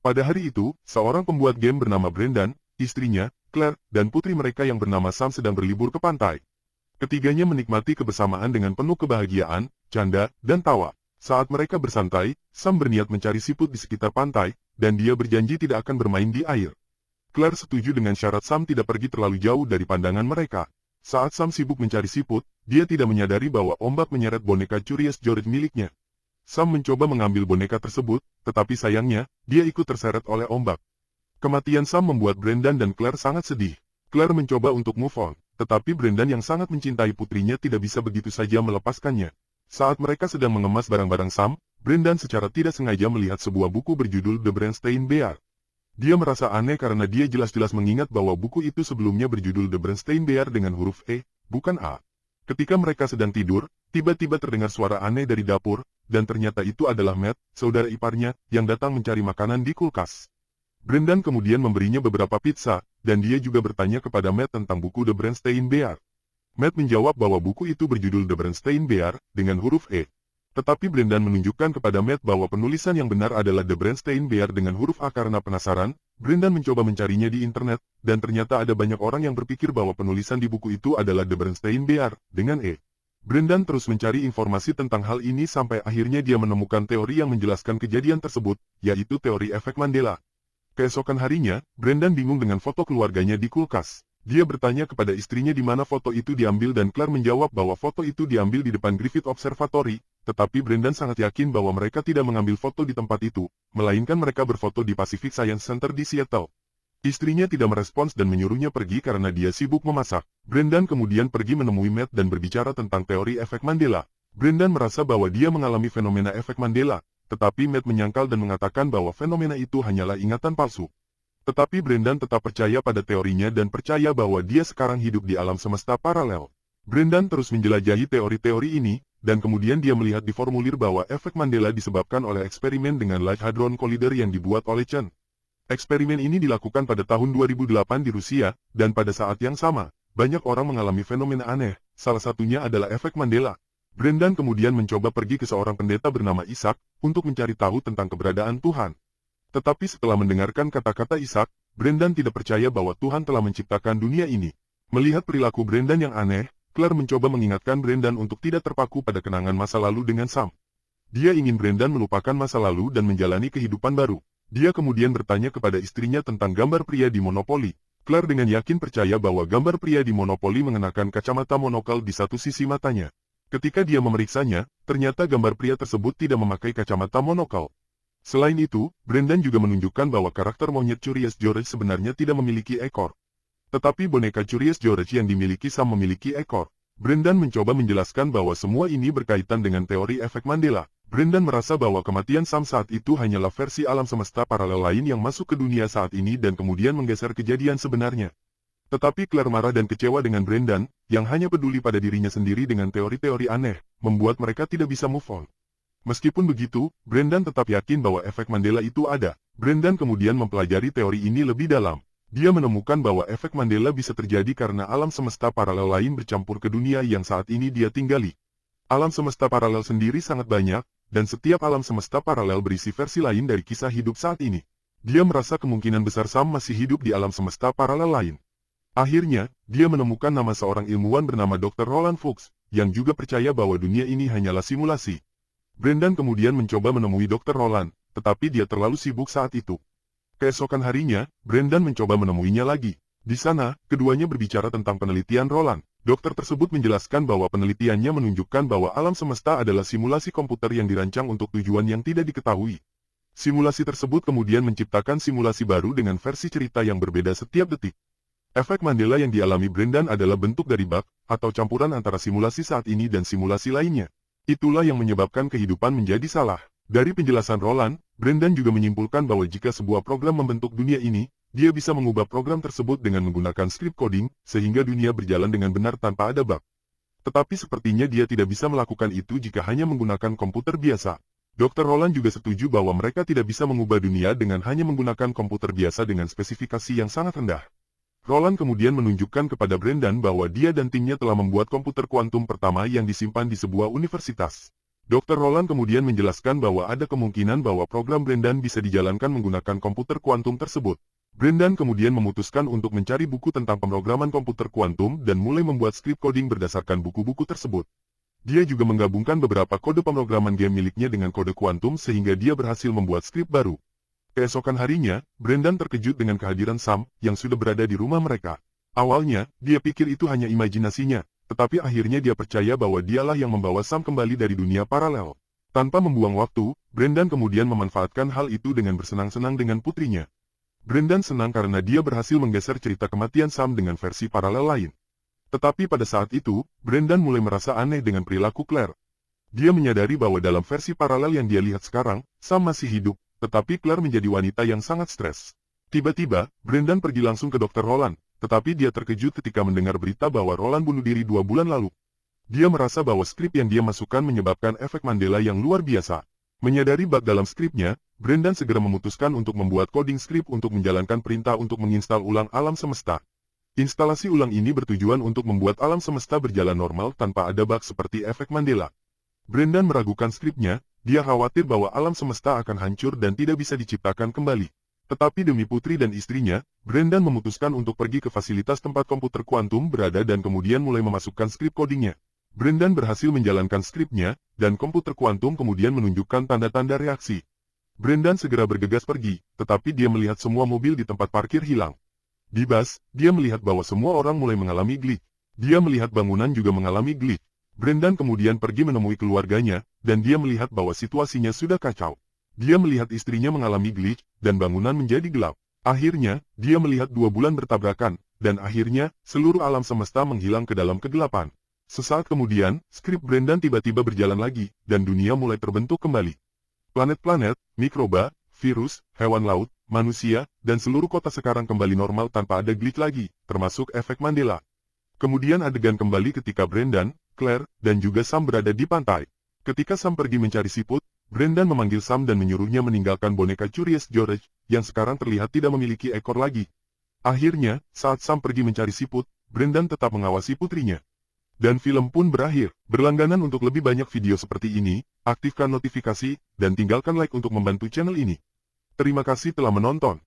Pada hari itu, seorang pembuat game bernama Brendan, istrinya, Claire, dan putri mereka yang bernama Sam sedang berlibur ke pantai. Ketiganya menikmati kebersamaan dengan penuh kebahagiaan, canda, dan tawa. Saat mereka bersantai, Sam berniat mencari siput di sekitar pantai, dan dia berjanji tidak akan bermain di air. Claire setuju dengan syarat Sam tidak pergi terlalu jauh dari pandangan mereka. Saat Sam sibuk mencari siput, dia tidak menyadari bahwa ombak menyeret boneka Curious George miliknya. Sam mencoba mengambil boneka tersebut, tetapi sayangnya, dia ikut terseret oleh ombak. Kematian Sam membuat Brendan dan Claire sangat sedih. Claire mencoba untuk move on, tetapi Brendan yang sangat mencintai putrinya tidak bisa begitu saja melepaskannya. Saat mereka sedang mengemas barang-barang Sam, Brendan secara tidak sengaja melihat sebuah buku berjudul The Bernstein Bear. Dia merasa aneh karena dia jelas-jelas mengingat bahwa buku itu sebelumnya berjudul The Bernstein Bear dengan huruf E, bukan A. Ketika mereka sedang tidur, tiba-tiba terdengar suara aneh dari dapur, dan ternyata itu adalah Matt, saudara iparnya, yang datang mencari makanan di kulkas. Brendan kemudian memberinya beberapa pizza, dan dia juga bertanya kepada Matt tentang buku The Bernstein Bear. Matt menjawab bahwa buku itu berjudul The Bernstein Bear, dengan huruf E. Tetapi Brendan menunjukkan kepada Matt bahwa penulisan yang benar adalah The Bernstein Bear dengan huruf A karena penasaran, Brendan mencoba mencarinya di internet, dan ternyata ada banyak orang yang berpikir bahwa penulisan di buku itu adalah The Bernstein Bear, dengan E. Brendan terus mencari informasi tentang hal ini sampai akhirnya dia menemukan teori yang menjelaskan kejadian tersebut, yaitu teori efek Mandela. Keesokan harinya, Brendan bingung dengan foto keluarganya di kulkas. Dia bertanya kepada istrinya di mana foto itu diambil dan Claire menjawab bahwa foto itu diambil di depan Griffith Observatory, tetapi Brendan sangat yakin bahwa mereka tidak mengambil foto di tempat itu, melainkan mereka berfoto di Pacific Science Center di Seattle. Istrinya tidak merespons dan menyuruhnya pergi karena dia sibuk memasak. Brendan kemudian pergi menemui Matt dan berbicara tentang teori efek Mandela. Brendan merasa bahwa dia mengalami fenomena efek Mandela, tetapi Matt menyangkal dan mengatakan bahwa fenomena itu hanyalah ingatan palsu. Tetapi Brendan tetap percaya pada teorinya dan percaya bahwa dia sekarang hidup di alam semesta paralel. Brendan terus menjelajahi teori-teori ini, dan kemudian dia melihat di formulir bahwa efek Mandela disebabkan oleh eksperimen dengan Light Hadron Collider yang dibuat oleh Chen. Eksperimen ini dilakukan pada tahun 2008 di Rusia, dan pada saat yang sama, banyak orang mengalami fenomena aneh, salah satunya adalah efek Mandela. Brendan kemudian mencoba pergi ke seorang pendeta bernama Isaac, untuk mencari tahu tentang keberadaan Tuhan. Tetapi setelah mendengarkan kata-kata Isaac, Brendan tidak percaya bahwa Tuhan telah menciptakan dunia ini. Melihat perilaku Brendan yang aneh, Claire mencoba mengingatkan Brendan untuk tidak terpaku pada kenangan masa lalu dengan Sam. Dia ingin Brendan melupakan masa lalu dan menjalani kehidupan baru. Dia kemudian bertanya kepada istrinya tentang gambar pria di Monopoly. Claire dengan yakin percaya bahwa gambar pria di Monopoly mengenakan kacamata monokel di satu sisi matanya. Ketika dia memeriksanya, ternyata gambar pria tersebut tidak memakai kacamata monokel. Selain itu, Brendan juga menunjukkan bahwa karakter monyet Curious George sebenarnya tidak memiliki ekor. Tetapi boneka Curious George yang dimiliki Sam memiliki ekor. Brendan mencoba menjelaskan bahwa semua ini berkaitan dengan teori efek Mandela. Brendan merasa bahwa kematian Sam saat itu hanyalah versi alam semesta paralel lain yang masuk ke dunia saat ini dan kemudian menggeser kejadian sebenarnya. Tetapi Claire marah dan kecewa dengan Brendan, yang hanya peduli pada dirinya sendiri dengan teori-teori aneh, membuat mereka tidak bisa move on. Meskipun begitu, Brendan tetap yakin bahwa efek Mandela itu ada. Brendan kemudian mempelajari teori ini lebih dalam. Dia menemukan bahwa efek Mandela bisa terjadi karena alam semesta paralel lain bercampur ke dunia yang saat ini dia tinggali. Alam semesta paralel sendiri sangat banyak, dan setiap alam semesta paralel berisi versi lain dari kisah hidup saat ini. Dia merasa kemungkinan besar Sam masih hidup di alam semesta paralel lain. Akhirnya, dia menemukan nama seorang ilmuwan bernama Dr. Roland Fuchs, yang juga percaya bahwa dunia ini hanyalah simulasi. Brendan kemudian mencoba menemui Dr. Roland, tetapi dia terlalu sibuk saat itu. Keesokan harinya, Brendan mencoba menemuinya lagi. Di sana, keduanya berbicara tentang penelitian Roland. Dokter tersebut menjelaskan bahwa penelitiannya menunjukkan bahwa alam semesta adalah simulasi komputer yang dirancang untuk tujuan yang tidak diketahui. Simulasi tersebut kemudian menciptakan simulasi baru dengan versi cerita yang berbeda setiap detik. Efek Mandela yang dialami Brendan adalah bentuk dari bug, atau campuran antara simulasi saat ini dan simulasi lainnya. Itulah yang menyebabkan kehidupan menjadi salah. Dari penjelasan Roland, Brendan juga menyimpulkan bahwa jika sebuah program membentuk dunia ini, dia bisa mengubah program tersebut dengan menggunakan script coding, sehingga dunia berjalan dengan benar tanpa ada bug. Tetapi sepertinya dia tidak bisa melakukan itu jika hanya menggunakan komputer biasa. Dr. Roland juga setuju bahwa mereka tidak bisa mengubah dunia dengan hanya menggunakan komputer biasa dengan spesifikasi yang sangat rendah. Roland kemudian menunjukkan kepada Brendan bahwa dia dan timnya telah membuat komputer kuantum pertama yang disimpan di sebuah universitas. Dr. Roland kemudian menjelaskan bahwa ada kemungkinan bahwa program Brendan bisa dijalankan menggunakan komputer kuantum tersebut. Brendan kemudian memutuskan untuk mencari buku tentang pemrograman komputer kuantum dan mulai membuat skrip coding berdasarkan buku-buku tersebut. Dia juga menggabungkan beberapa kode pemrograman game miliknya dengan kode kuantum sehingga dia berhasil membuat skrip baru. Keesokan harinya, Brendan terkejut dengan kehadiran Sam yang sudah berada di rumah mereka. Awalnya, dia pikir itu hanya imajinasinya, tetapi akhirnya dia percaya bahwa dialah yang membawa Sam kembali dari dunia paralel. Tanpa membuang waktu, Brendan kemudian memanfaatkan hal itu dengan bersenang-senang dengan putrinya. Brendan senang karena dia berhasil menggeser cerita kematian Sam dengan versi paralel lain. Tetapi pada saat itu, Brendan mulai merasa aneh dengan perilaku Claire. Dia menyadari bahwa dalam versi paralel yang dia lihat sekarang, Sam masih hidup, tetapi Claire menjadi wanita yang sangat stres. Tiba-tiba, Brendan pergi langsung ke Dr. Roland, tetapi dia terkejut ketika mendengar berita bahwa Roland bunuh diri 2 bulan lalu. Dia merasa bahwa skrip yang dia masukkan menyebabkan efek Mandela yang luar biasa. Menyadari bug dalam skripnya, Brendan segera memutuskan untuk membuat coding skrip untuk menjalankan perintah untuk menginstal ulang alam semesta. Instalasi ulang ini bertujuan untuk membuat alam semesta berjalan normal tanpa ada bug seperti efek Mandela. Brendan meragukan skripnya, dia khawatir bahwa alam semesta akan hancur dan tidak bisa diciptakan kembali. Tetapi demi putri dan istrinya, Brendan memutuskan untuk pergi ke fasilitas tempat komputer kuantum berada dan kemudian mulai memasukkan skrip codingnya. Brendan berhasil menjalankan skripnya, dan komputer kuantum kemudian menunjukkan tanda-tanda reaksi. Brendan segera bergegas pergi, tetapi dia melihat semua mobil di tempat parkir hilang. Di bus, dia melihat bahwa semua orang mulai mengalami glitch. Dia melihat bangunan juga mengalami glitch. Brendan kemudian pergi menemui keluarganya, dan dia melihat bahwa situasinya sudah kacau. Dia melihat istrinya mengalami glitch, dan bangunan menjadi gelap. Akhirnya, dia melihat 2 bulan bertabrakan, dan akhirnya, seluruh alam semesta menghilang ke dalam kegelapan. Sesaat kemudian, skrip Brendan tiba-tiba berjalan lagi, dan dunia mulai terbentuk kembali. Planet-planet, mikroba, virus, hewan laut, manusia, dan seluruh kota sekarang kembali normal tanpa ada glitch lagi, termasuk efek Mandela. Kemudian adegan kembali ketika Brendan, Claire, dan juga Sam berada di pantai. Ketika Sam pergi mencari siput, Brendan memanggil Sam dan menyuruhnya meninggalkan boneka Curious George, yang sekarang terlihat tidak memiliki ekor lagi. Akhirnya, saat Sam pergi mencari siput, Brendan tetap mengawasi putrinya. Dan film pun berakhir. Berlangganan untuk lebih banyak video seperti ini, aktifkan notifikasi, dan tinggalkan like untuk membantu channel ini. Terima kasih telah menonton.